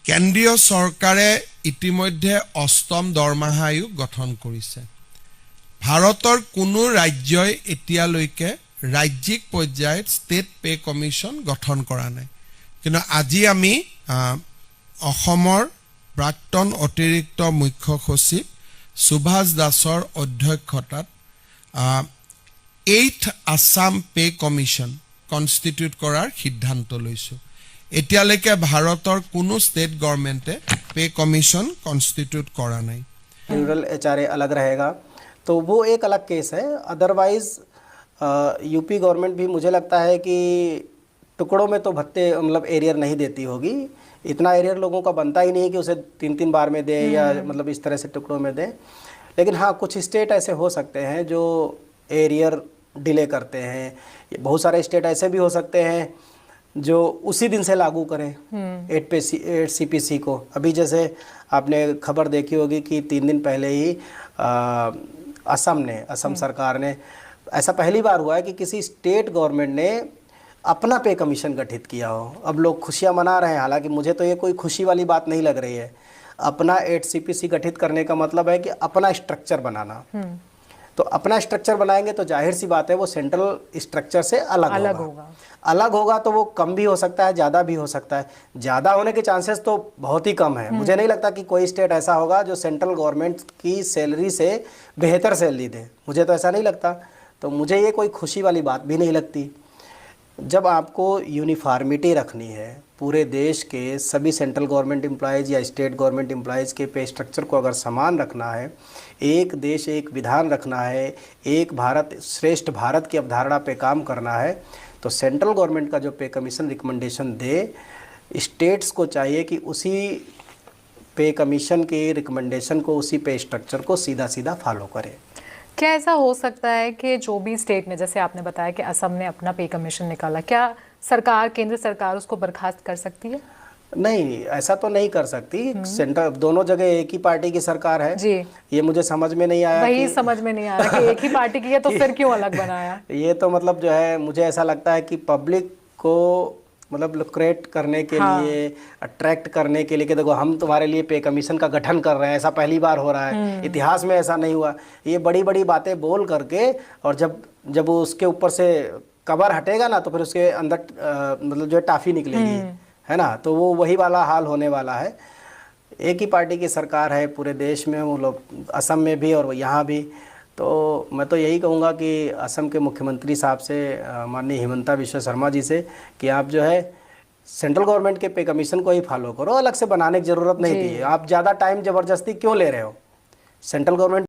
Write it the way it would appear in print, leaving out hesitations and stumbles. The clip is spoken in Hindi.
কেন্দ্ৰীয় চৰকাৰে ইতিমধ্যে অষ্টম দৰমহা আয়োগ গঠন কৰিছে। ভাৰতৰ কোনো ৰাজ্যই এতিয়ালৈকে ৰাজ্যিক পৰ্যায়ত ষ্টেট পে কমিশ্যন গঠন কৰা নাই। কিন্তু আজি আমি অসমৰ প্ৰাক্তন অতিৰিক্ত মুখ্য সচিব সুভাষ দাসৰ অধ্যক্ষতাত 8th Assam pay commission constitute কৰাৰ সিদ্ধান্ত লৈছো। এতিয়ালৈকে ভাৰতৰ কোনো স্টেট গভर्नमेंटे पे कमीशन कॉन्स्टिट्यूट करा नहीं। रूरल एचआरए अलग रहेगा तो वो एक अलग केस है। अदरवाइज यूपी गवर्नमेंट भी मुझे लगता है कि टुकड़ों में तो भत्ते मतलब एरियर नहीं देती होगी। इतना एरियर लोगों का बनता ही नहीं कि उसे 3-3 बार में दे या मतलब इस तरह से टुकड़ों में दे। लेकिन हाँ, कुछ स्टेट ऐसे हो सकते हैं जो एरियर डिले करते हैं। बहुत सारे स्टेट ऐसे भी हो सकते हैं जो उसी दिन से लागू करें 8 CPC को। अभी जैसे आपने खबर देखी होगी कि 3 दिन पहले ही असम सरकार ने, ऐसा पहली बार हुआ है कि किसी स्टेट गवर्नमेंट ने अपना पे कमीशन गठित किया हो। अब लोग खुशियां मना रहे हैं, हालांकि मुझे तो ये कोई खुशी वाली बात नहीं लग रही है। अपना 8 CPC गठित करने का मतलब है कि अपना स्ट्रक्चर बनाना। तो अपना स्ट्रक्चर बनाएंगे तो जाहिर सी बात है वो सेंट्रल स्ट्रक्चर से अलग होगा। अलग होगा तो वो कम भी हो सकता है, ज़्यादा भी हो सकता है। ज़्यादा होने के चांसेस तो बहुत ही कम है। मुझे नहीं लगता कि कोई स्टेट ऐसा होगा जो सेंट्रल गवर्नमेंट की सैलरी से बेहतर सैलरी दे। मुझे तो ऐसा नहीं लगता। तो मुझे ये कोई खुशी वाली बात भी नहीं लगती। जब आपको यूनिफॉर्मिटी रखनी है, पूरे देश के सभी सेंट्रल गवर्नमेंट एम्प्लॉयज़ या स्टेट गवर्नमेंट एम्प्लॉयज़ के पे स्ट्रक्चर को अगर समान रखना है, एक देश एक विधान रखना है, एक भारत श्रेष्ठ भारत की अवधारणा पे काम करना है, तो सेंट्रल गवर्नमेंट का जो पे कमीशन रिकमेंडेशन दे, स्टेट्स को चाहिए कि उसी पे कमीशन के रिकमेंडेशन को, उसी पे स्ट्रक्चर को सीधा सीधा फॉलो करे। क्या ऐसा हो सकता है कि जो भी स्टेट ने, जैसे आपने बताया कि असम ने अपना पे कमीशन निकाला, क्या सरकार, केंद्र सरकार उसको बर्खास्त कर सकती है? नहीं, ऐसा तो नहीं कर सकती। सेंटर दोनों जगह एक ही पार्टी की सरकार है जी। ये मुझे समझ में नहीं आया। वही समझ में नहीं आ रहा कि एक ही पार्टी की है तो फिर क्यों अलग बनाया? ये तो मतलब जो है, मुझे ऐसा लगता है कि पब्लिक को मतलब लुक्रेट करने के लिए, अट्रैक्ट करने के लिए कि देखो हम तुम्हारे लिए पे कमीशन का गठन कर रहे हैं। ऐसा पहली बार हो रहा है, इतिहास में ऐसा नहीं हुआ। ये बड़ी बड़ी बातें बोल करके, और जब उसके ऊपर से कवर हटेगा ना तो फिर उसके अंदर मतलब जो है टाफी निकलेगी, है ना। तो वो वही वाला हाल होने वाला है। एक ही पार्टी की सरकार है पूरे देश में, वो लोग असम में भी और यहाँ भी। तो मैं तो यही कहूँगा कि असम के मुख्यमंत्री साहब से, माननीय हिमंता बिश्वा शर्मा जी से, कि आप जो है सेंट्रल गवर्नमेंट के पे कमीशन को ही फॉलो करो, अलग से बनाने की ज़रूरत नहीं थी। आप ज़्यादा टाइम ज़बरदस्ती क्यों ले रहे हो? Central government